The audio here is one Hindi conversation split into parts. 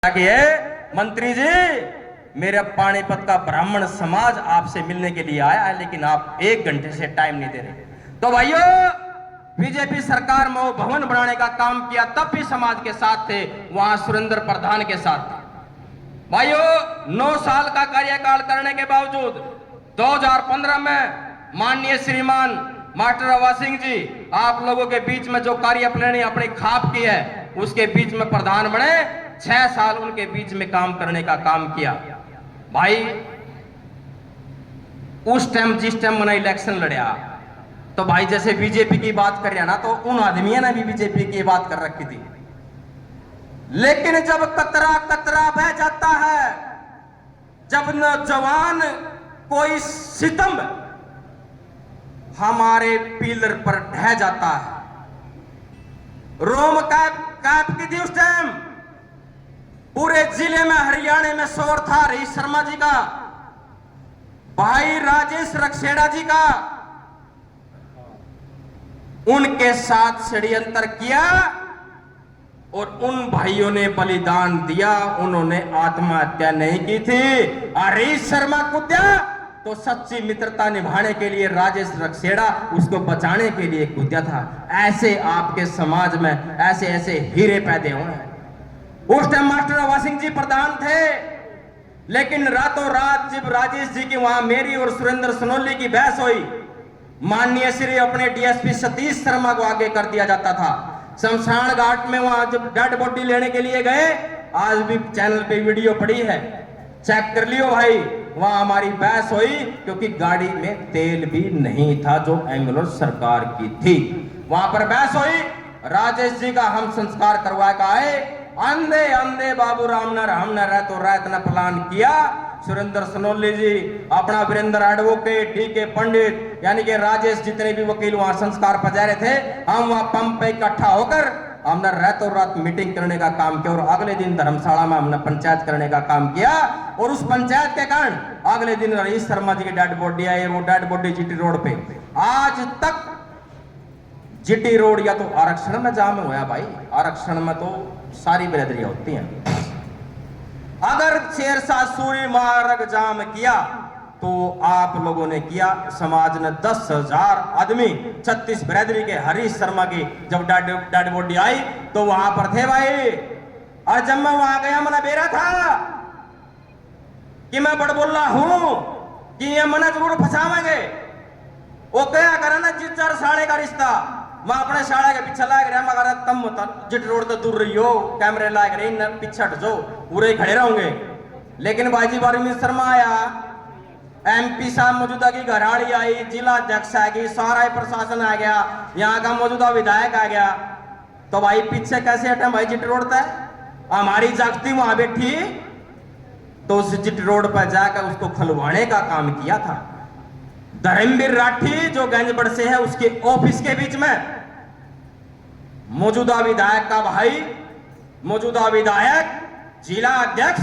कि मंत्री जी, मेरा पानीपत का ब्राह्मण समाज आपसे मिलने के लिए आया है, लेकिन आप 1 घंटे से टाइम नहीं दे रहे। तो भाइयों, बीजेपी सरकार में वो भवन बनाने का काम किया, तब भी समाज के साथ थे, वहां सुरेंद्र प्रधान के साथ थे। भाइयों, 9 साल का कार्यकाल करने के बावजूद 2015 में माननीय श्रीमान मास्टर अवा सिंह जी, आप लोगों के बीच में जो कार्यप्रणाली अपनी खाप की है, उसके बीच में प्रधान बने। 6 साल उनके बीच में काम करने का काम किया। भाई, उस टाइम जिस टाइम मैंने इलेक्शन लड़या, तो भाई जैसे बीजेपी की बात कर रहा ना, तो उन आदमियों ने भी बीजेपी की बात कर रखी थी। लेकिन जब कतरा कतरा बह जाता है, जब नौजवान कोई सितम हमारे पिलर पर ढह जाता है, रोम कैप की थी उस टाइम। पूरे जिले में, हरियाणा में शोर था रईस शर्मा जी का, भाई राजेश रखसेड़ा जी का। उनके साथ षड्यंत्र किया और उन भाइयों ने बलिदान दिया। उन्होंने आत्महत्या नहीं की थी। रईस शर्मा कूदा तो सच्ची मित्रता निभाने के लिए, राजेश रखसेड़ा उसको बचाने के लिए कूदा था। ऐसे आपके समाज में ऐसे ऐसे हीरे पैदा हुए हैं। उस टाइम मास्टर अवा सिंह जी प्रधान थे, लेकिन रातों रात जब राजेश जी की वहां मेरी और सुरेंद्र सोनोली की बहस हुई, माननीय श्री अपने डीएसपी सतीश शर्मा को आगे कर दिया जाता था। शमशान घाट में वहां जब डेड बॉडी लेने के लिए गए, आज भी चैनल पे वीडियो पड़ी है, चेक कर लियो भाई। वहां हमारी बहस हुई क्योंकि गाड़ी में तेल भी नहीं था, जो एंगुलर सरकार की थी। वहां पर बहस हुई, राजेश जी का हम संस्कार करवा के आए। अंधे अंधे बाबू राम न रह तो रात न प्लान किया। सुरेंद्र सोनोली जी, अपना वीरेंद्र एडवोकेट, डीके पंडित, यानी कि राजेश, जितने भी वकील वहां संस्कार पधारे थे, हम वहां पंप पे इकट्ठा होकर हमने रातों रात मीटिंग करने का काम किया और अगले दिन धर्मशाला में हमने पंचायत करने का काम किया। और उस पंचायत के कारण अगले दिन रईस शर्मा जी की डेड बॉडी आई। वो डेड बॉडी जीटी रोड पे, आज तक जीटी रोड या तो आरक्षण में जाम हुआ भाई। आरक्षण में तो सारी बिरादरियां होती हैं। अगर शेरशाह सूरी मार्ग जाम किया तो आप लोगों ने किया। समाज ने 10,000 आदमी 36 बिरादरी के हरीश शर्मा की जब डेड बॉडी आई तो वहां पर थे भाई। और जब मैं वहां गया, मैंने बेरा था कि मैं बड़ बोल रहा हूं कि ये मना जरूर फंसावेंगे। वो क्या करा ना, जिस 4 साढ़े का रिश्ता, मैं अपने साढ़े के पीछे लाग रहा, मगर तम जिट रोड तो दूर रही हो, कैमरे लाग रहे न पीछे हट जाओ, पूरे खड़े रहोगे। लेकिन बाजी बारी शर्मा आया, एमपी साहब मौजूदा की घराड़ी आई, जिला अध्यक्ष आ गई, सारा प्रशासन आ गया, यहाँ का मौजूदा विधायक आ गया। तो भाई पीछे कैसे हटे भाई? जिट रोड तक हमारी जागती वहां बैठी, तो उस जिट रोड पर जाकर उसको खलवाने का काम किया था। धर्मवीर राठी जो गंजबड़ से है, उसके ऑफिस के बीच में मौजूदा विधायक का भाई, मौजूदा विधायक, जिला अध्यक्ष,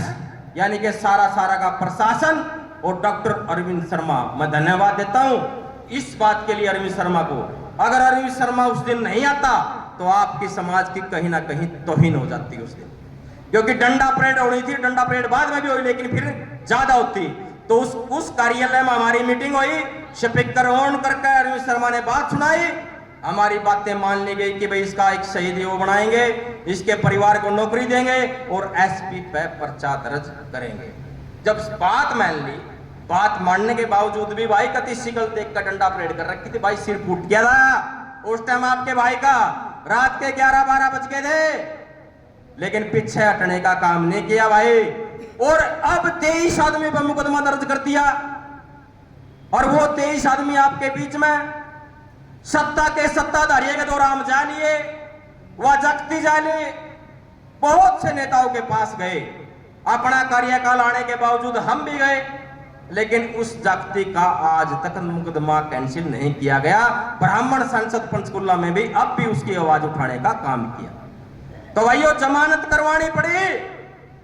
यानी कि सारा का प्रशासन और डॉक्टर अरविंद शर्मा। मैं धन्यवाद देता हूं इस बात के लिए अरविंद शर्मा को। अगर अरविंद शर्मा उस दिन नहीं आता तो आपकी समाज की कहीं ना कहीं तौहीन हो जाती उस दिन, क्योंकि डंडा परेड होनी थी। डंडा परेड बाद में भी हुई, लेकिन फिर ज्यादा होती। तो उस कार्यालय में हमारी मीटिंग हुई, स्पीकर ऑन करके अरविंद शर्मा ने बात सुनाई। हमारी बातें मान ली गई कि भाई इसका एक शहीद वो बनाएंगे, इसके परिवार को नौकरी देंगे और एसपी पे पर्चा दर्ज करेंगे। जब बात मान ली, बात मानने के बावजूद भी भाई कति शिकल देख कर डंडा परेड कर रखी थी। भाई सिर फूट गया था उस टाइम आपके भाई का। रात के 11-12 बज गए थे, लेकिन पीछे हटने का काम नहीं किया भाई। और अब 23 आदमी पर मुकदमा दर्ज कर दिया, और वो 23 आदमी आपके बीच में सत्ता के सत्ताधारी के दौरान हम जा लिए, वह जगती जाली बहुत से नेताओं के पास गए। अपना कार्यकाल आने के बावजूद हम भी गए, लेकिन उस जागती का आज तक मुकदमा कैंसिल नहीं किया गया। ब्राह्मण संसद पंचकुला में भी अब भी उसकी आवाज उठाने का काम किया। तो भाइयों, जमानत करवानी पड़ी।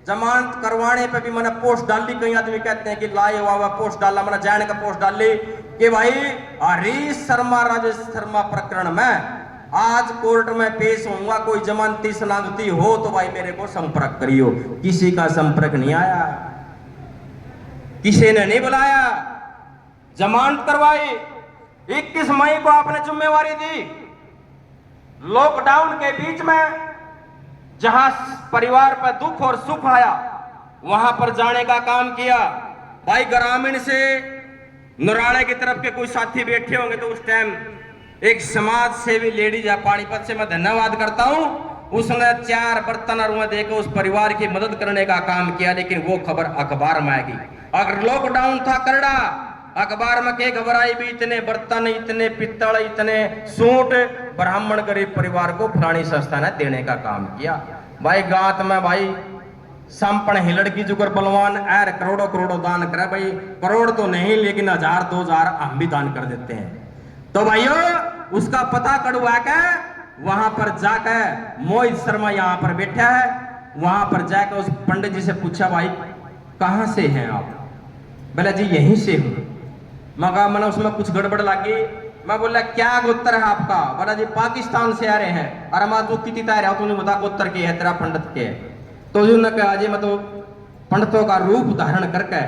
जमानत करवाने पे भी मैंने पोस्ट डाली। कई आदमी कहते हैं कि लाए हुआ पोस्ट डाला, मैंने जाने का पोस्ट डाली कि भाई हरीश शर्मा, राजेश शर्मा प्रकरण में आज कोर्ट में पेश होऊंगा, कोई जमानती शनाख्ती हो तो भाई मेरे को संपर्क करियो। किसी का संपर्क नहीं आया, किसी ने नहीं बुलाया, जमानत करवाई। 21 मई को आपने जिम्मेवारी दी, लॉकडाउन के बीच में जहां परिवार पर दुख और सुख आया वहां पर जाने का काम किया। भाई ग्रामीण से नराड़े की तरफ के कोई साथी बैठे होंगे तो उस टाइम एक समाज सेवी लेडीज है पानीपत से, मैं धन्यवाद करता हूं, उसने 4 बर्तन और देकर उस परिवार की मदद करने का काम किया। लेकिन वो खबर अखबार में आएगी। अगर लॉकडाउन था करड़ा, अखबार में के खबर आई भी इतने बर्तन, इतने पित्तल, इतने सूट ब्राह्मण गरीब परिवार को फलानी संस्था ने देने का काम किया। भाई गांत में भाई संपण हिलड़ की जुगर बलवान एर करोड़ों करोड़ों दान करे। भाई करोड़ तो नहीं लेकिन 1000 2000 हम भी दान कर देते हैं। तो भाइयों उसका पता कड़वा के वहां पर जाकर मोहित शर्मा यहां पर बैठा है, वहां पर जाकर उस पंडित जी से पूछा भाई कहां से हैं आप? बोला जी यहीं से हूं। मगा मैंने उसमें कुछ गड़बड़ लगी। मैं बोला क्या गोत्र है आपका? बोला जी पाकिस्तान से आ रहे हैं। अरे मैं तू कितनी तैयार है, तूने बता गोत्र के है तेरा पंडित के? तो उन्होंने कहा जी मैं तो पंडितों का रूप धारण करके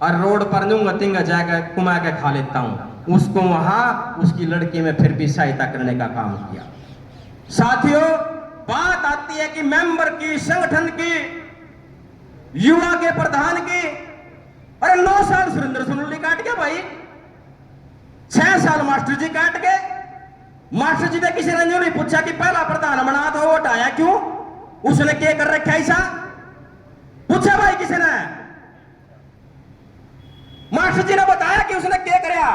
और रोड पर तिंग जाकर कुमा के खा लेता हूं। उसको वहां उसकी लड़की में फिर भी सहायता करने का काम किया। साथियों बात आती है कि मेंबर की, संगठन की, युवा के प्रधान की। अरे 9 साल सुरेंद्र सोनली काट गया भाई, 6 साल मास्टर जी काट गए। मास्टर जी ने किसी ने नहीं पूछा कि पहला प्रधान बना था वो हटाया क्यों, उसने क्या कर रखा ऐसा? पूछा भाई किसी ने? मास्टर जी ने बताया कि उसने क्या कराया,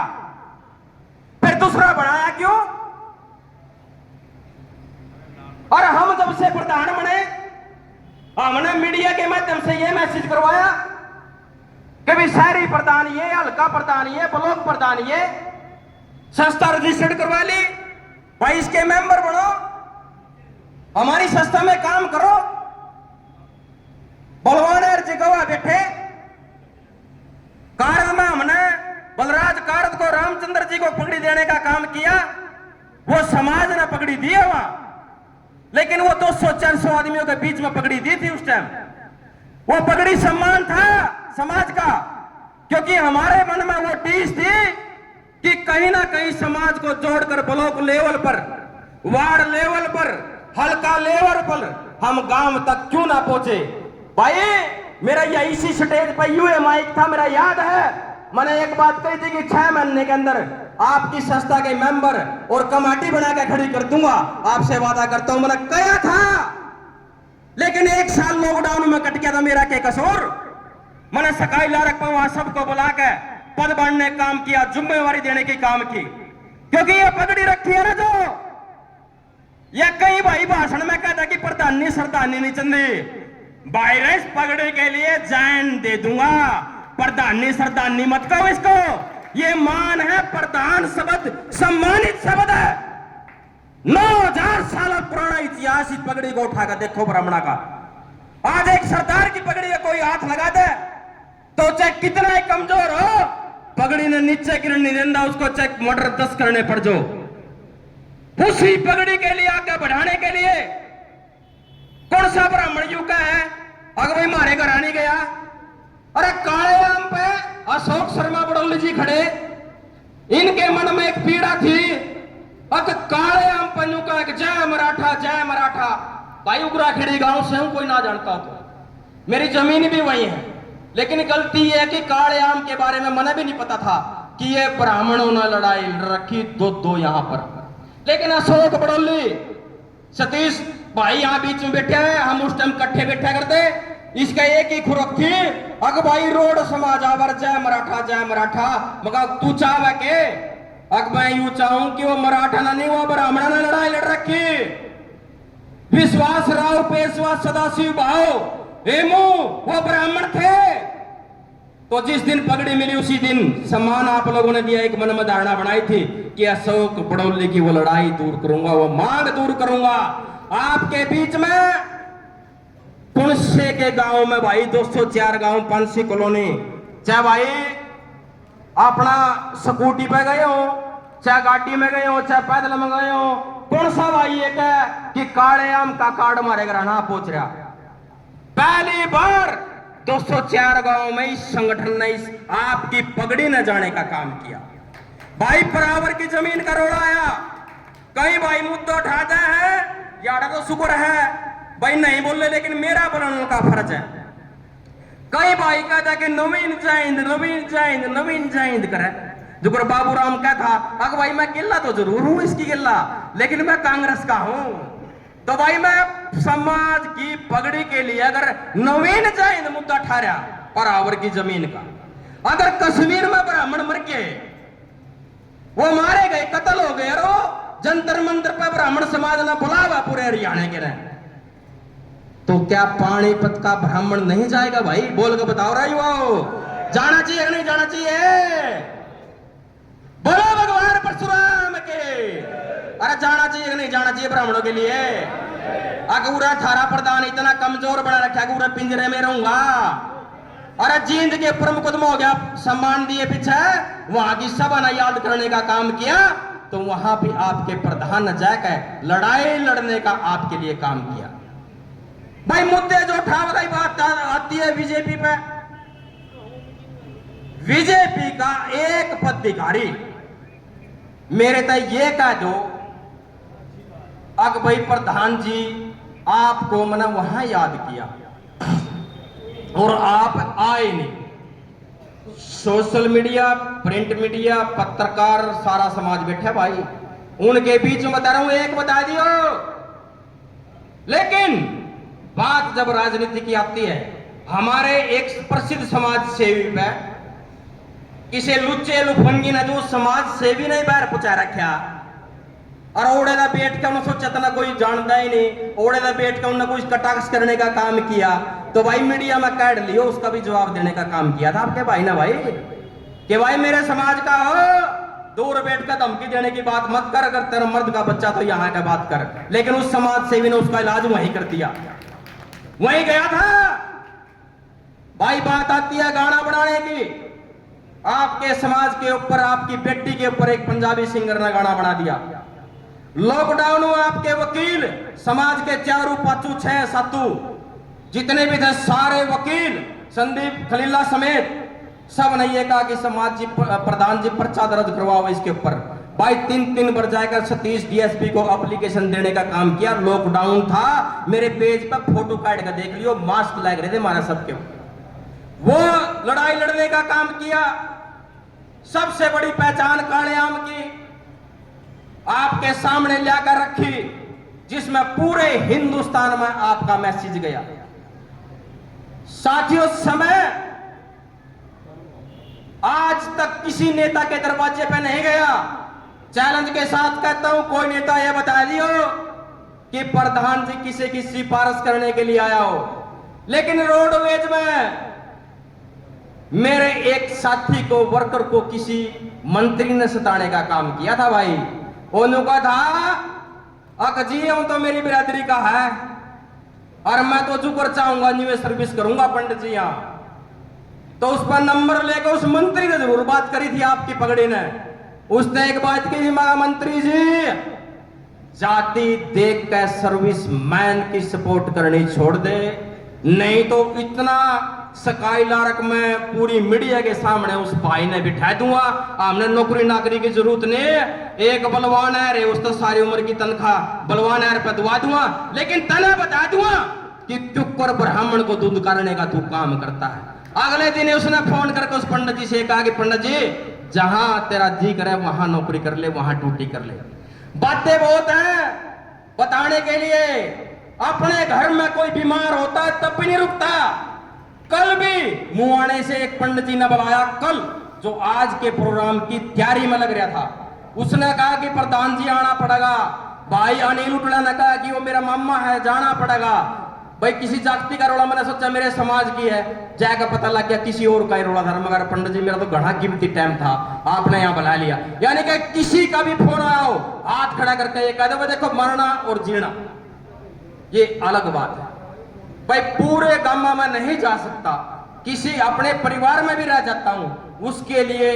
फिर दूसरा बनाया क्यों? और हम जब से प्रधान बने हमने मीडिया के माध्यम से यह मैसेज करवाया कि भी शहरी प्रधान ये, हल्का प्रधान ये, ब्लॉक प्रधान ये, संस्था रजिस्टर्ड करवा ली। भाई इसके मेंबर बनो, हमारी संस्था में काम करो। बलवान जगवा बैठे कारद में हमने बलराज कारद को रामचंद्र जी को पगड़ी देने का काम किया। वो समाज ने पगड़ी दी है वहां, लेकिन वो 200-400 आदमियों के बीच में पगड़ी दी थी उस टाइम। वो पगड़ी सम्मान था समाज का, क्योंकि हमारे मन में वो टीस थी कि कहीं ना कहीं समाज को जोड़कर ब्लॉक लेवल पर, वार्ड लेवल पर, हल्का लेवल पर हम गांव तक क्यों ना पहुंचे। भाई मेरा यह इसी स्टेज पर यूए माइक था, मेरा याद है मैंने एक बात कही थी कि 6 महीने के अंदर आपकी संस्था के मेंबर और कमेटी बना के खड़ी कर दूंगा, आपसे वादा करता हूं। मैंने कहा था, लेकिन 1 साल लॉकडाउन में कट गया था। मेरा क्या कसूर? मैंने सकाई ला रखा वहां सबको बुला के पद बांटने काम किया, जिम्मेवारी देने की काम की, क्योंकि ये पगड़ी रखी है ना जो ये कई भाई भाषण में कहता कि प्रधानी सरदानी नहीं चंदी। वायरस पगड़ी के लिए जान दे दूंगा, प्रधानी सरदानी मत कहो इसको। ये मान है, प्रधान शब्द सम्मानित शब्द है। 9000 साल पुराना इतिहास इस पगड़ी को उठाकर देखो ब्राह्मणा का। आज एक सरदार की पगड़ी में कोई हाथ लगा दे तो चाहे कितना ही कमजोर हो, पगड़ी ने नीचे गिरने नहीं देता, उसको चाहे मर्डर 10 करने पड़ जो। उसी पगड़ी के लिए आगे बढ़ाने के लिए कौन सा ब्राह्मण युग का है? अगर भाई मारे घर आने गया, अरे काले आम पे अशोक शर्मा बड़ौली जी खड़े, इनके मन में एक पीड़ा थी। अब काले आम पन्नू का जय मराठा जय मराठा। भाई उगराखेड़ी गांव से हूं, कोई ना जानता तो मेरी जमीन भी वही है, लेकिन गलती यह है कि काले आम के बारे में मने भी नहीं पता था कि ये ब्राह्मणों ने लड़ाई रखी दो यहां पर। लेकिन अशोक बड़ौली, सतीश भाई यहां बीच में बैठे हैं, हम उस टाइम इकट्ठे बैठा करते। इसका एक ही खुरक थी, अग भाई रोड समाज आवर जय मराठा। मगर तू चाहे के अग मैं यूं चाहूं कि वो मराठा ना नहीं, वो ब्राह्मण ने लड़ाई लड़ रखी। विश्वास राव पेशवा सदाशिव भाव हेमू वो ब्राह्मण थे। तो जिस दिन पगड़ी मिली उसी दिन सम्मान आप लोगों ने दिया। एक मन में धारणा बनाई थी कि अशोक बड़ौली की वो लड़ाई दूर करूंगा, वो मांग दूर करूंगा। आपके बीच में पुणसे के गांव में भाई 204 गांव, 500 कॉलोनी, चाहे भाई अपना स्कूटी पे गए हो, चाहे गाड़ी में गए हो, चाहे पैदल में गए हो, कौन सा भाई एक है कि काले आम का कार्ड हमारे घर ना पहुंच रहा। पहली बार 204 गांव में इस संगठन ने इस आपकी पगड़ी न जाने का काम किया। भाई बराबर की जमीन का रोड़ा आया, कई भाई मुद्दा उठाते हैं, यार तो शुक्र है भाई नहीं बोल रहे, लेकिन मेरा बोलने का फर्ज है। कई भाई कहता कि नवीन जैंद नवीन जैंद नवीन जैंद करे, जो बाबूराम क्या था, अगर भाई मैं गिल्ला तो जरूर हूं इसकी गिल्ला, लेकिन मैं कांग्रेस का हूं। तो भाई मैं समाज की पगड़ी के लिए अगर नवीन जैंद मुद्दा ठहरा बराबर की जमीन का, अगर कश्मीर में ब्राह्मण मर गए, वो मारे गए, कत्ल हो गए, और जंतर मंतर पर ब्राह्मण समाज ने बुलावा पूरे हरियाणा के रहे, तो क्या पानीपत का ब्राह्मण नहीं जाएगा? भाई बोल के बताओ रहा युवाओ, जाना चाहिए कि नहीं जाना चाहिए? बोलो भगवान परशुराम के, अरे जाना चाहिए कि नहीं जाना चाहिए ब्राह्मणों के लिए? अगूरा थारा प्रधान इतना कमजोर बना रखा है, पूरे पिंजरे में रहूंगा। अरे जींद के ऊपर मुकदमा हो गया, सम्मान दिए पीछे, वहां की सभा ने याद करने का काम किया, तो वहां भी आपके प्रधान ने जाकर लड़ाई लड़ने का आपके लिए काम किया। भाई मुद्दे जो उठा गई बात आती है बीजेपी पे, बीजेपी का एक पदाधिकारी मेरे तय ये कह दो, अग भाई प्रधान जी आपको मैंने वहां याद किया और आप आए नहीं। सोशल मीडिया, प्रिंट मीडिया, पत्रकार, सारा समाज बैठा भाई, उनके बीच में बता रहा हूं, एक बता दियो। लेकिन बात जब राजनीति की आती है, हमारे एक प्रसिद्ध समाज सेवी पे किसे लुच्चे लुफंगी ने जो समाज सेवी ने बाहर पहुंचा रखा, और ओड़े का बैठ के उन्होंने सोचा था ना कोई जानता ही नहीं, ओड़े का बैठ के उन्होंने कुछ कटाक्ष करने का काम किया, तो भाई मीडिया में कैड लियो, उसका भी जवाब देने का काम किया था आपके भाई ना भाई, कि भाई मेरे समाज का हो, दूर बैठ कर धमकी देने की बात मत कर, अगर तेरा मर्द का बच्चा तो यहाँ का बात कर। लेकिन उस समाज सेवी ने उसका इलाज वहीं कर दिया, वहीं गया था। भाई बात आती है गाना बनाने की, आपके समाज के ऊपर, आपकी बेटी के ऊपर एक पंजाबी सिंगर ने गाना बना दिया। लॉकडाउन में आपके वकील, समाज के चारू पाचू 6 सातू जितने भी थे, सारे वकील संदीप खलीला समेत सब ने ये कहा कि समाज जी प्रधान जी पर्चा दर्ज करवाओ इसके ऊपर। भाई 3 बार जाकर सतीश डीएसपी को एप्लीकेशन देने का काम किया। लॉकडाउन था, मेरे पेज पर फोटो काट कर देख लियो, मास्क लग रहे थे हमारे सबके, वो लड़ाई लड़ने का काम किया। सबसे बड़ी पहचान काले आम की आपके सामने लाकर रखी, जिसमें पूरे हिंदुस्तान में आपका मैसेज गया। साथियों, समय आज तक किसी नेता के दरवाजे पे नहीं गया। चैलेंज के साथ कहता हूं, कोई नेता यह बता दियो कि प्रधान जी किसी की सिफारिश करने के लिए आया हो। लेकिन रोडवेज में मेरे एक साथी को, वर्कर को किसी मंत्री ने सताने का काम किया था। भाई उन्होंने था अकजी हूं तो मेरी बिरादरी का है, और मैं तो जुकर चाहूंगा, न्यू सर्विस करूंगा पंडित जी यहां। तो उस पर नंबर लेकर उस मंत्री ने जरूर बात करी थी आपकी पगड़ी ने। उसने एक बात की, महामंत्री जी जाति देख कर सर्विस मैन की सपोर्ट करनी छोड़ दे, नहीं तो इतना स्काईलार्क में पूरी मीडिया के सामने उस भाई ने बिठा दूंगा। हमने नौकरी नाकरी की जरूरत नहीं, एक बलवान है रे, उस तो सारी उम्र की तनख्वाह बलवान है पे दवा दूंगा, लेकिन तना बता दूंगा कि टुक्कर ब्राह्मण को दूध करने का तू काम करता है। अगले दिन उसने फोन करके उस पंडित जी से कहा कि पंडित जी जहां तेरा जी करे वहां नौकरी कर ले, वहां ड्यूटी कर ले। बातें बहुत हैं बताने के लिए। अपने घर में कोई बीमार होता है तब भी नहीं रुकता। कल भी मुआने से एक पंडित जी ने बुलाया, कल जो आज के प्रोग्राम की तैयारी में लग रहा था, उसने कहा कि प्रधान जी आना पड़ेगा। भाई अनिल उटला ने कहा कि वो मेरा मामा है, जाना पड़ेगा। भाई किसी जाति का रोड़ा, मैंने सोचा मेरे समाज की है, जाकर पता लग गया किसी और का ही रोड़ा था। मगर पंडित जी मेरा तो घना कीमती टाइम था, आपने यहाँ बुला लिया। यानी कि किसी का भी फोन आया हो, हाथ खड़ा करके ये कह दो देखो मरना और जीना ये अलग बात है। भाई पूरे गांव में नहीं जा सकता, किसी अपने परिवार में भी रह जाता हूं, उसके लिए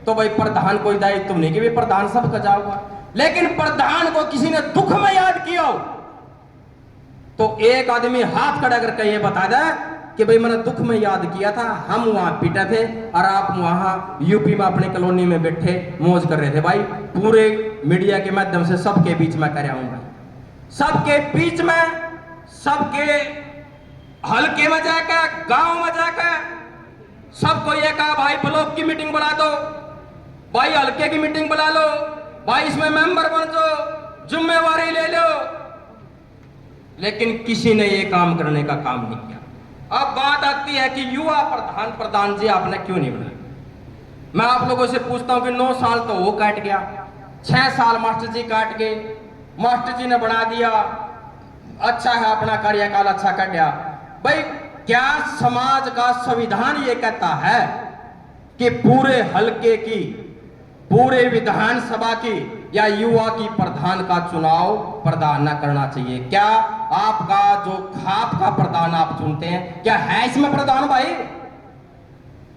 तो भाई प्रधान कोई दायित्व नहीं कि भाई प्रधान सबका जाऊंगा। लेकिन प्रधान को किसी ने दुख में याद किया हो तो एक आदमी हाथ खड़ा करके ये बता दे कि भाई मैंने दुख में याद किया था, हम वहां पीटे थे और आप वहां यूपी में अपने कॉलोनी में बैठे मौज कर रहे थे। भाई पूरे मीडिया के माध्यम से सबके बीच में कर रहा हूं भाई, सबके बीच में, सबके हल्के में जाकर, गांव में जाकर सबको ये कहा भाई ब्लॉक की मीटिंग बुला दो, भाई हल्के की मीटिंग बुला लो, भाई इसमें मेंबर बन जाओ, जिम्मेवारी ले लो। लेकिन किसी ने ये काम करने का काम नहीं किया। अब बात आती है कि युवा प्रधान जी आपने क्यों नहीं बनाया। मैं आप लोगों से पूछता हूं कि 9 साल तो वो काट गया, 6 साल मास्टर जी काट गए, मास्टर जी ने बना दिया, अच्छा है अपना कार्यकाल अच्छा कर दिया। भाई क्या समाज का संविधान ये कहता है कि पूरे हलके की, पूरे विधानसभा की या युवा की प्रधान का चुनाव प्रधान न करना चाहिए? क्या आपका जो खाप का प्रधान आप चुनते हैं क्या है इसमें प्रधान भाई?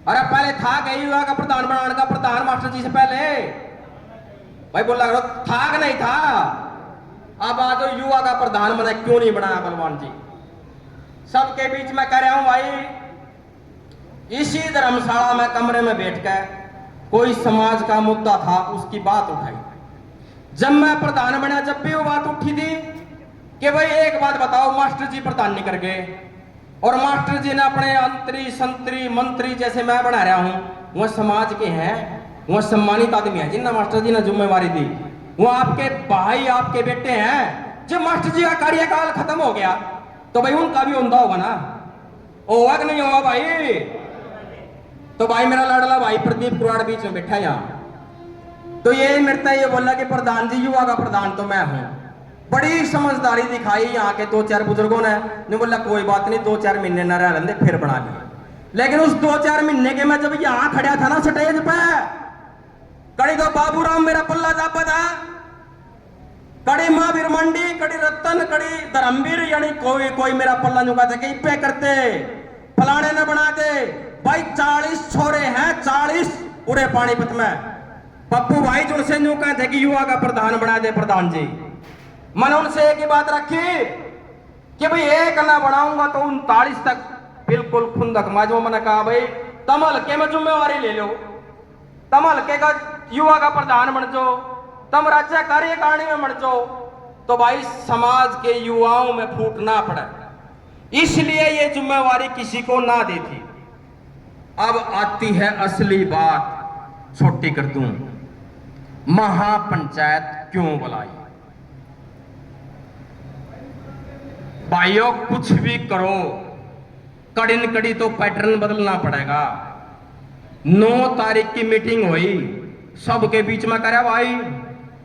अरे पहले था क्या युवा का प्रधान बनाने का प्रधान मास्टर जी से पहले? भाई बोला करो था कि नहीं था? अब आज युवा का प्रधान बना क्यों नहीं बनाया बलवान जी? सबके बीच में कह रहा हूं भाई, इसी धर्मशाला में कमरे में बैठकर कोई समाज का मुद्दा था उसकी बात उठाई। जब मैं प्रधान बना जब भी वो बात उठी थी कि भाई एक बात बताओ, मास्टर जी प्रधान नहीं कर गए और मास्टर जी ने अपने अंतरी संतरी मंत्री जैसे मैं बना रहा हूं, वह समाज के हैं, वह सम्मानित आदमी है जिन्हें मास्टर जी ने जिम्मेवारी दी, वो आपके भाई आपके बेटे हैं। जब मास्टर जी का कार्यकाल खत्म हो गया तो भाई उनका भी उमदा होगा ना, होगा कि नहीं होगा भाई? तो भाई मेरा लाडला भाई प्रदीप कुराड़ बीच में बैठा यहां, तो ये मेरे ये बोला कि प्रधान जी युवा का प्रधान तो मैं हूं। बड़ी समझदारी दिखाई यहाँ के 2-4 बुजुर्गों ने बोला कोई बात नहीं 2-4 महीने न रह लेंगे फिर बना लिया। लेकिन उस 2-4 महीने के मैं जब यहाँ खड़ा था ना स्टेज पे, कड़ी तो बाबूराम मेरा पल्ला जापा था, कड़ी महावीर मंडी, कड़ी रतन, कड़ी धर्मवीर, यानी कोई मेरा पल्ला नुका था कि पे करते फलाने न बना दे। भाई 40 छोरे हैं, 40 पूरे पानीपत में। पप्पू भाई जो उनसे यूं कहते कि युवा का प्रधान बना दे प्रधान जी, मैंने उनसे एक ही बात रखी कि भाई एक ना बनाऊंगा तो 39 तक बिल्कुल खुंदक माजो। मैंने कहा भाई तम हल्के में जिम्मेवारी ले लो, तम हल्के का युवा का प्रधान बन जाओ, तम राज्य कार्यकारिणी में बन जाओ, तो भाई समाज के युवाओं में फूट ना पड़े, इसलिए ये जिम्मेवारी किसी को ना दी थी। अब आती है असली बात, छोटी कर दूं, महापंचायत क्यों बुलाई? भाइयों कुछ भी करो, कड़ी न कड़ी तो पैटर्न बदलना पड़ेगा। 9 तारीख की मीटिंग हुई, सबके बीच में करा भाई,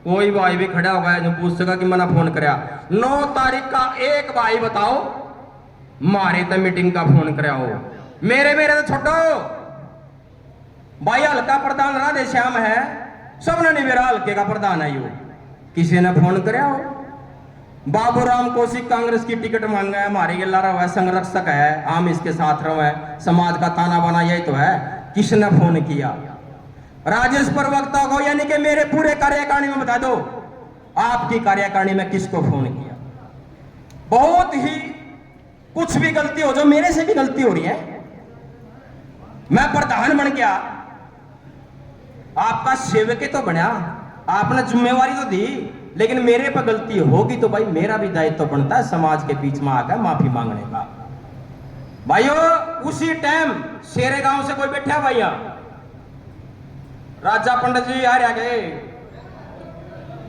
कोई भाई भी खड़ा होगा जो पूछ सका कि मैंने फोन कराया। 9 तारीख का एक भाई बताओ मारे तो मीटिंग का फोन कराया हो? मेरे तो छोटो भाई हल्का प्रधान राधे श्याम है, सबने नहीं मेरा हल्के का प्रधान है यू, किसी ने फोन कराया हो? बाबूराम कौशिक कांग्रेस की टिकट मांगा है, हमारी गिल्ला रहा है, संरक्षक है, हम इसके साथ रहे, समाज का ताना बाना यही तो है, किसने फोन किया? राजेश प्रवक्ता को, यानी कि मेरे पूरे कार्यकारिणी में बता दो आपकी कार्यकारिणी में किसको फोन किया? बहुत ही कुछ भी गलती हो, जो मेरे से भी गलती हो रही है, मैं प्रधान बन गया, आपका सेवक तो बना, आपने जिम्मेवारी तो दी, लेकिन मेरे पर गलती होगी तो भाई मेरा भी दायित्व तो बनता है समाज के बीच में आकर माफी मांगने का। भाइयों उसी टाइम शेरे गांव से कोई बैठा भैया, राजा पंडित जी आ रहा गए,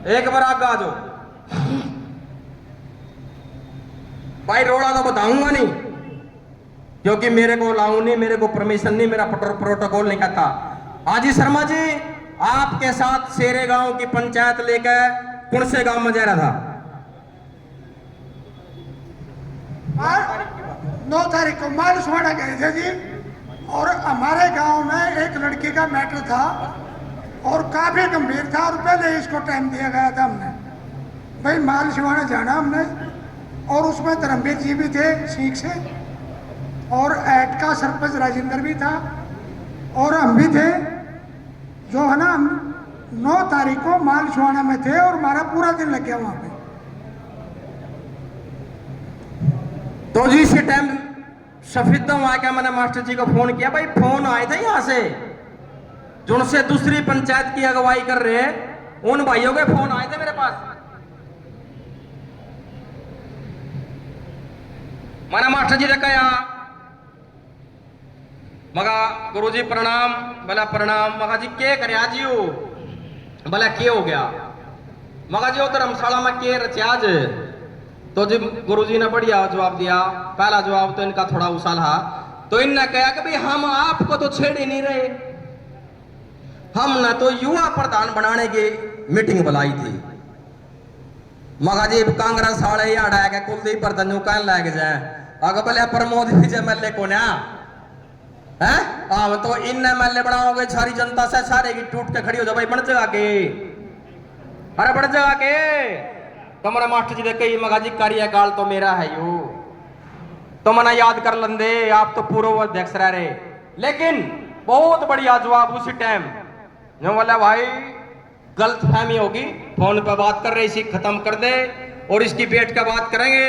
एक बार आगे आ जाओ भाई, रोड़ा तो बताऊंगा नहीं क्योंकि मेरे को लाऊ नहीं, मेरे को परमिशन नहीं, मेरा प्रोटोकॉल नहीं कहता। आजी शर्मा जी आपके साथ शेरे गांव की पंचायत लेकर कौन से गांव में जा रहा था? 9 तारीख को मालसवाड़ा गए थे जी, और हमारे गांव में एक लड़की का मैटर था और काफी गंभीर था, और पहले इसको टाइम दिया गया था हमने, भाई मालसवाड़ा जाना हमने, और उसमें धर्मवीर जी भी थे सीख से, और ऐट का सरपंच राजेंद्र भी था, और हम भी थे, जो है ना 9 तारीख को माल सुहाना में थे और हमारा पूरा दिन लग गया वहां पे। तो जी इसी टाइम सफेदा आ गया, मैंने मास्टर जी को फोन किया, भाई फोन आए थे यहां से जो उनसे दूसरी पंचायत की अगुवाई कर रहे हैं, उन भाइयों के फोन आए थे मेरे पास। मैंने मास्टर जी ने कहा, मगा गुरुजी प्रणाम, बोला प्रणाम। मगा जी के करया जी हो, बोला के हो गया। मगा जी धर्मशाला में के रचाज। तो जी गुरुजी ने बढ़िया जवाब दिया। पहला जवाब तो इनका थोड़ा उछाल हा, तो इनने कहा कि भाई हम आपको तो छेड़ ही नहीं रहे, हमने तो युवा प्रधान बनाने की मीटिंग बुलाई थी। मगा जी कांग्रेस वाले ही अड़ा के कुलदीप प्रधान कहने लग जाए, अगर बोले प्रमोद विजय मल्ले को ना है तो इन एमएलए बनाओगे, सारी जनता से सारे की टूट के खड़ी हो जाओ भाई, बन जगह के, अरे बन जगह के। तो मेरा मास्टर जी ने कही, मगा जी कार्यकाल तो मेरा है यो, तो मना याद कर लंदे, आप तो पूर्व अध्यक्ष रह रहे। लेकिन बहुत बढ़िया जवाब उसी टाइम जो बोला, भाई गलत फहमी होगी, फोन पे बात कर रहे, इसी खत्म कर दे और इसकी बैठ का बात करेंगे,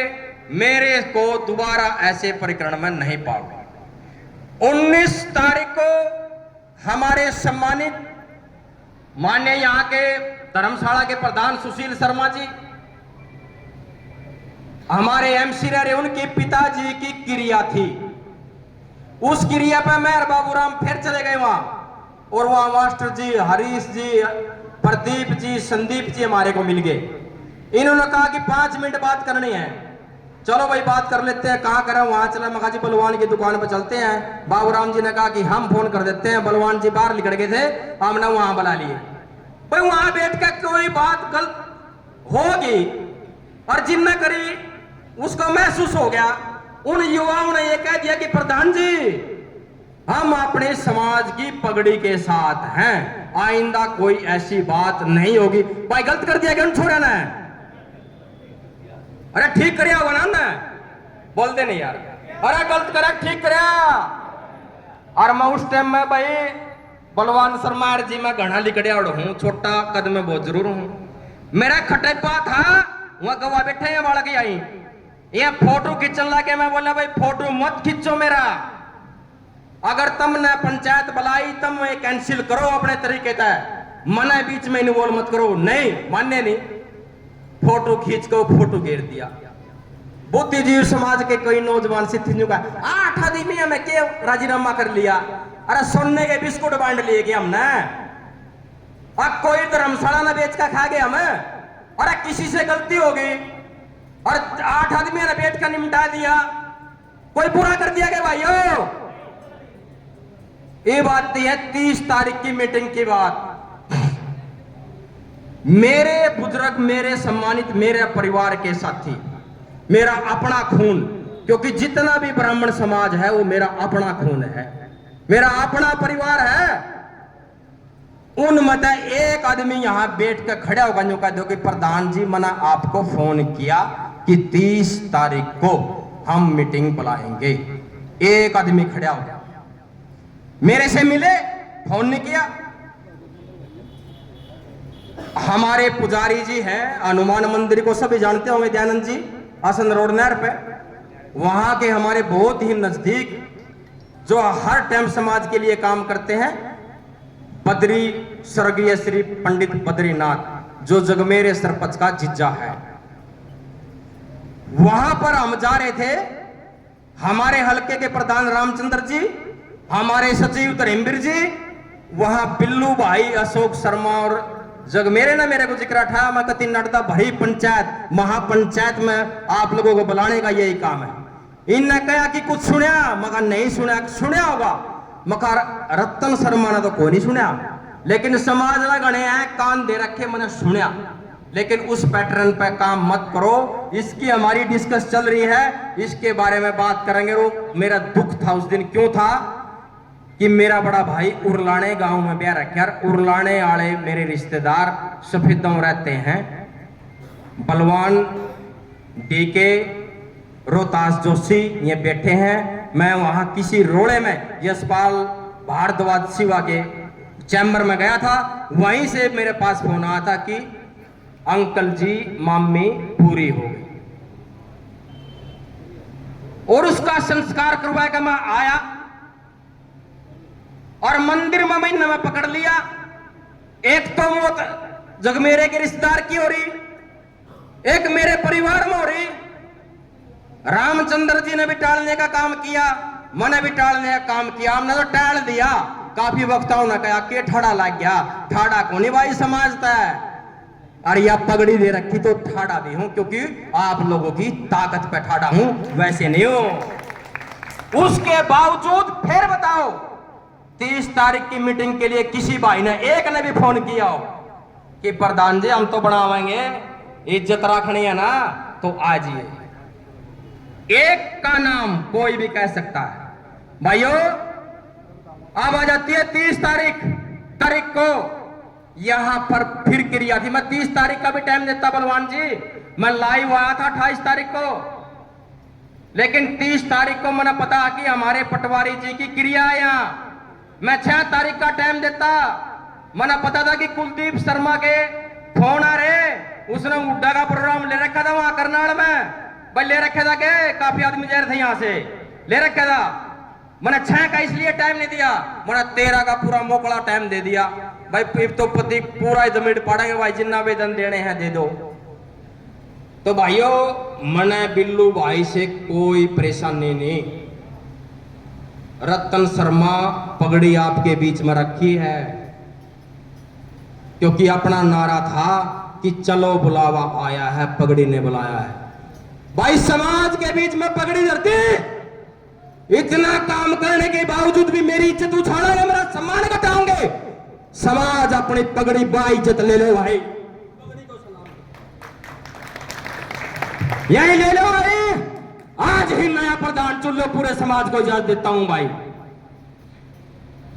मेरे को दोबारा ऐसे प्रकरण में नहीं पाओगे। 19 तारीख को हमारे सम्मानित माननीय यहाँ के धर्मशाला के प्रधान सुशील शर्मा जी हमारे एमसी रहे, उनके पिताजी की क्रिया थी। उस क्रिया पे मैं और बाबूराम फिर चले गए वहां, और वहां मास्टर जी, हरीश जी, प्रदीप जी, संदीप जी हमारे को मिल गए। इन्होंने कहा कि 5 मिनट बात करनी है। चलो भाई बात कर लेते हैं, कहाँ करें, वहां चला। मगा जी बलवान की दुकान पर चलते हैं। बाबूराम जी ने कहा कि हम फोन कर देते हैं, बलवान जी बाहर निकल गए थे, हमने वहां बुला लिए। भाई वहां बैठ कर कोई बात गलत होगी और जिनने करी उसको महसूस हो गया। उन युवाओं ने यह कह दिया कि प्रधान जी हम अपने समाज की पगड़ी के साथ हैं, आइंदा कोई ऐसी बात नहीं होगी। भाई गलत कर दिया क्या छोड़ा ना, अरे ठीक करया होगा ना, बोलते नहीं यार, अरे गलत करा ठीक करया। और मैं उस टाइम में भाई बलवान शर्मा जी मैं घना लिकड़िया हूं, छोटा कद में बहुत जरूर हूं। मेरा खटेपा था, वहां गवा बैठे हैं बालक आई, ये फोटो खींचने लगे। मैं बोला भाई फोटो मत खींचो मेरा, अगर तुमने पंचायत बुलाई तुम कैंसिल करो अपने तरीके तय, मना बीच में इन्वॉल्व मत करो। नहीं मान्य नहीं, फोटो खींच कर फोटो घेर दिया। बुद्धिजीवी समाज के कई नौजवान सिद्धियों का 8 आदमी हमें के राजीनामा कर लिया। अरे सोने के बिस्कुट बांट लिए कि हमने, अब कोई धर्मशाला न बेच कर खा गए हम, अरे किसी से गलती हो गई और 8 आदमी ने बैठ कर निपटा दिया, कोई बुरा कर दिया क्या भाइयों? ये बात है 30 तारीख की मीटिंग की बात। मेरे बुजुर्ग, मेरे सम्मानित, मेरे परिवार के साथी, मेरा अपना खून, क्योंकि जितना भी ब्राह्मण समाज है वो मेरा अपना खून है, मेरा अपना परिवार है। उनमें एक आदमी यहां बैठ कर खड़ा होगा जो कह दो कि प्रधान जी मैंने आपको फोन किया कि 30 तारीख को हम मीटिंग बुलाएंगे। एक आदमी खड़ा हो गया, मेरे से मिले, फोन नहीं किया। हमारे पुजारी जी हैं, हनुमान मंदिर को सभी जानते होंगे, दयानंद जी, आसन रोड नहर पे, वहां के हमारे बहुत ही नजदीक जो हर टाइम समाज के लिए काम करते हैं, बद्री स्वर्गीय श्री पंडित बद्रीनाथ जो जगमेरे सरपंच का जीजा है। वहां पर हम जा रहे थे, हमारे हलके के प्रधान रामचंद्र जी, हमारे सचिव धर्मवीर जी, वहां बिल्लू भाई, अशोक शर्मा और जगमेरे ने मेरे को जिक्र उठाया। मैं कति नटदा भरी पंचायत, महापंचायत में आप लोगों को बुलाने का यही काम है। इनने कहा कि कुछ सुनया, मगर नहीं सुना, सुनया होगा मगर रतन शर्मा ने तो कोई नहीं सुना, लेकिन समाज ने गणे हैं कान दे रखे, मैंने सुनया। लेकिन उस पैटर्न पे काम मत करो, इसकी हमारी डिस्कस चल रही है, इसके बारे में बात करेंगे। वो मेरा दुख था उस दिन, क्यों था कि मेरा बड़ा भाई उरलाने गांव में ब्याह रखा, उरलाने वाले मेरे रिश्तेदार सफेदों रहते हैं, बलवान डीके, रोहतास जोशी ये बैठे हैं। मैं वहां किसी रोड़े में यशपाल भारद्वाज शिवा के चैम्बर में गया था, वहीं से मेरे पास फोन आया था कि अंकल जी मम्मी पूरी हो गई, और उसका संस्कार करवा के मैं आया और मंदिर में महीने में पकड़ लिया। एक तो मौत जग मेरे के रिश्तेदार की हो रही, एक मेरे परिवार में हो रही। रामचंद्र जी ने भी टालने का काम किया, मैंने भी टालने का काम किया, हमने तो टाल दिया। काफी वक्ताओं ने कहा कि ठाड़ा लग गया, ठाड़ा को नहीं भाई समझता है, और यह पगड़ी दे रखी तो ठाड़ा भी हूं, क्योंकि आप लोगों की ताकत पे ठाड़ा हूं, वैसे नहीं हूं। उसके बावजूद फिर बताओ 30 तारीख की मीटिंग के लिए किसी भाई ने एक ने भी फोन किया हो कि प्रधान जी हम तो बनावेंगे, इज्जत रखनी है ना तो आ जाइए। एक का नाम कोई भी कह सकता है। भाइयों अब आ जाती है 30 तारीख को यहां पर फिर क्रिया थी। मैं 30 तारीख का भी टाइम देता बलवान जी, मैं लाइव आया था 28 तारीख को, लेकिन 30 तारीख को मैंने पता कि हमारे पटवारी जी की क्रिया है यहां। मैं 6 तारीख का टाइम देता, मैंने पता था कि कुलदीप शर्मा के फोन आ रहे, उसने उड्डा का प्रोग्राम ले रखा था वहां करनाल में, भाई ले रखा था के काफी आदमी जा रहे थे यहां से, ले रखा था। मैंने 6 का इसलिए टाइम नहीं दिया, मैंने 13 का पूरा मोकला टाइम दे दिया। भाई फिर तो पति पूरा जमीन पड़ेंगे, भाई जितना वेतन देने हैं दे दो। तो भाइयों मैंने बिल्लू भाई से कोई परेशानी नहीं। रतन शर्मा पगड़ी आपके बीच में रखी है क्योंकि अपना नारा था कि चलो बुलावा आया है, पगड़ी ने बुलाया है। भाई समाज के बीच में पगड़ी धरती, इतना काम करने के बावजूद भी मेरी इज्जत उछालेंगे, मेरा सम्मान घटाओगे। समाज अपनी पगड़ी बाइज्जत ले लो भाई, यही ले लो भाई। आज ही नया प्रधान चुन लो, पूरे समाज को इजाजत देता हूं भाई।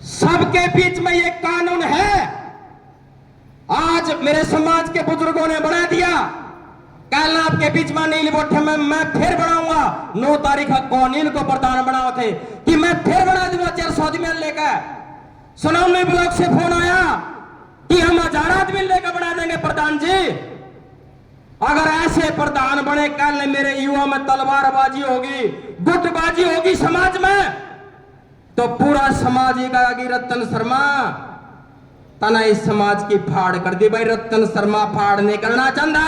सबके बीच में ये कानून है, आज मेरे समाज के बुजुर्गों ने बना दिया, कल आपके बीच में नील बोठे में मैं फिर बनाऊंगा। 9 तारीख को नील को प्रधान बनाओ थे कि मैं फिर बना दूंगा 400 आदमी लेकर। सोनौनी ब्लॉक से फोन आया कि हम 1000 आदमी लेकर बना देंगे प्रधान जी। अगर ऐसे प्रधान बने, कल मेरे युवा में तलवारबाजी होगी, गुटबाजी होगी समाज में, तो पूरा समाज ही कहेगा कि रतन शर्मा तना इस समाज की फाड़ कर दी। भाई रतन शर्मा फाड़ नहीं करना चाहता,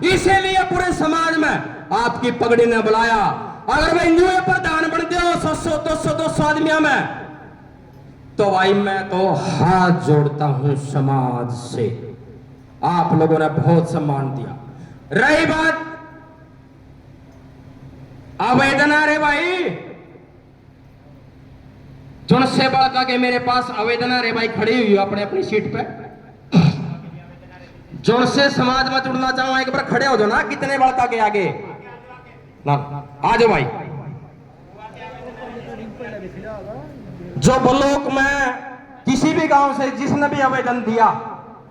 इसीलिए पूरे समाज में आपकी पगड़ी ने बुलाया। अगर भाई न्यू प्रधान बनते हो 100 200 आदमियों में, तो भाई मैं तो हाथ जोड़ता हूं समाज से। आप लोगों ने बहुत सम्मान दिया। रही बात आवेदन आ रहे भाई, जुन से बड़का के मेरे पास आवेदन आ रहे भाई, खड़ी हुई अपने अपनी सीट पे। जुन से समाज में जुड़ना चाहो एक बार खड़े हो जाओ ना, कितने बड़का के आगे ना आ जाओ भाई। जो ब्लॉक में किसी भी गांव से जिसने भी आवेदन दिया,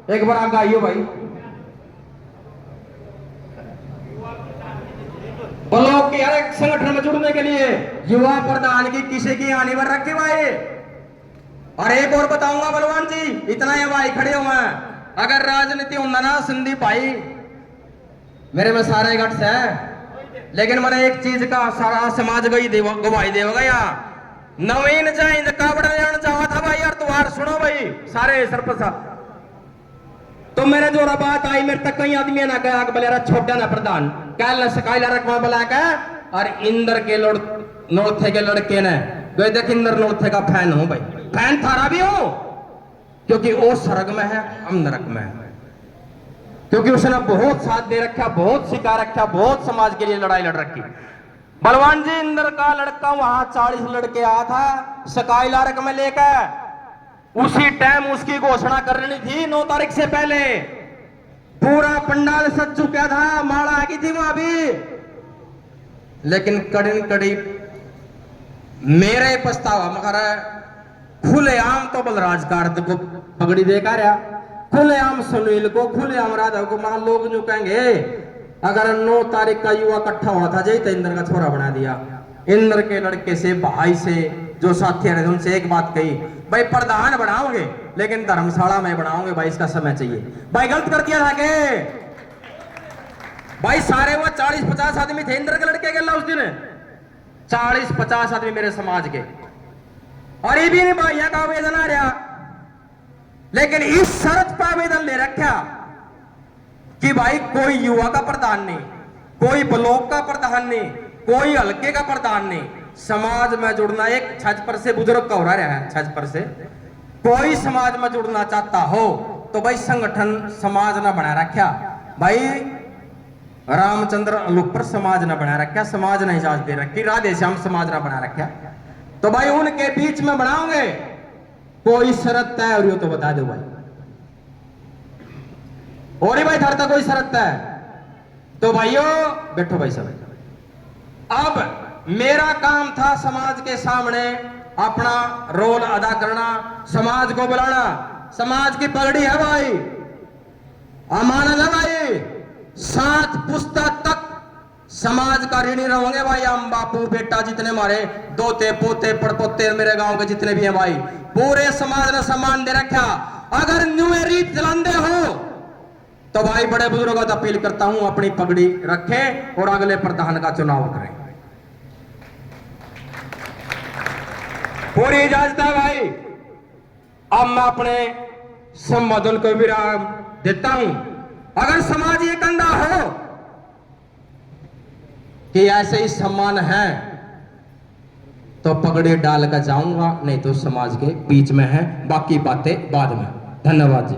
एक बार आगे आइयो भाई। ब्लॉक के हर एक संगठन में जुड़ने के लिए युवा प्रधान की किसी की आने पर रखे भाई। और एक और बताऊंगा बलवान जी, इतना ही भाई खड़े हुए हैं, अगर राजनीति होना ना संदीप भाई, मेरे में सारे गट्स है, लेकिन मैंने एक चीज का सारा समाज गई गवाही देगा यहाँ। नवीन जाइंद कावड़ लेना चाहा था भाई, और तुम्हार सुनो भाई सारे सरपंच, तो मेरे जो बात आई मेरे तक कई आदमी ना कहा बोले छोटा ना प्रधान कल सकाइला रखवा बुला के, और इंदर के नौथे के लड़के ने गए देख, इंदर नौथे का फैन हूं भाई, फैन थारा भी हो, क्योंकि वो स्वर्ग में है हम नरक में है, क्योंकि उसने बहुत साथ दे रखा, बहुत सिखा रखा, बहुत समाज के लिए लड़ाई लड़ रखी। बलवान जी इंदर का लड़का वहां 40 लड़के आया था सकाई लारक में लेकर, उसी टाइम उसकी घोषणा करनी थी 9 तारीख से पहले, पूरा पंडाल सज चुका था, माला आ गई थी वहां भी, लेकिन कड़ी मेरे पछतावा मगर खुलेआम तो बलराज कार्ड को पगड़ी देकर रहा, खुलेआम सुनील को, खुलेआम राधा को, मान लोग जो कहेंगे अगर 9 तारीख का युवा इकट्ठा हुआ था जय तो इंद्र का छोरा बना दिया। इंद्र के लड़के से भाई से जो साथी ने उनसे एक बात कही, भाई प्रधान बनाओगे लेकिन धर्मशाला में बनाओगे भाई, इसका समय चाहिए। भाई गलत कर दिया था के भाई सारे वो 40-50 आदमी थे इंद्र के लड़के के उस दिन, 40-50 आदमी मेरे समाज के, और ये भी नहीं भाई का आवेदन आ रहा, लेकिन इस शर्त पर आवेदन ले रखा कि भाई कोई युवा का प्रधान नहीं, कोई ब्लॉक का प्रधान नहीं, कोई हल्के का प्रधान नहीं, समाज में जुड़ना एक छज पर से बुजुर्ग का हो रहा है, छज पर से कोई समाज में जुड़ना चाहता हो तो भाई संगठन समाज ना बना रखा, भाई रामचंद्र अलूप पर समाज ना बना रखा, समाज ने इजाजत दे रखी, राधे श्याम समाज ना बना रखा, तो भाई उनके बीच में बनाओगे, कोई शर्त है और यो तो बता दो भाई, और ही भाई धरता कोई शर्त है तो भाइयों बैठो भाई सब। अब मेरा काम था समाज के सामने अपना रोल अदा करना, समाज को बुलाना, समाज की पगड़ी है भाई, अमानत है भाई, 7 पुस्ता तक समाज का ऋणी रहोगे भाई, हम बापू बेटा जितने हमारे दोते पोते पड़पोते मेरे गांव के जितने भी हैं भाई, पूरे समाज ने सम्मान दे रखा। अगर न्यू रीत चलाते हो तो भाई बड़े बुजुर्गों को अपील करता हूं अपनी पगड़ी रखें और अगले प्रधान का चुनाव करें। पूरी इजाजत है भाई। अब मैं अपने संबोधन को विराम देता हूं। अगर समाज ये कंधा हो कि ऐसे ही सम्मान है तो पगड़ी डाल कर जाऊंगा, नहीं तो समाज के बीच में है, बाकी बातें बाद में। धन्यवाद जी।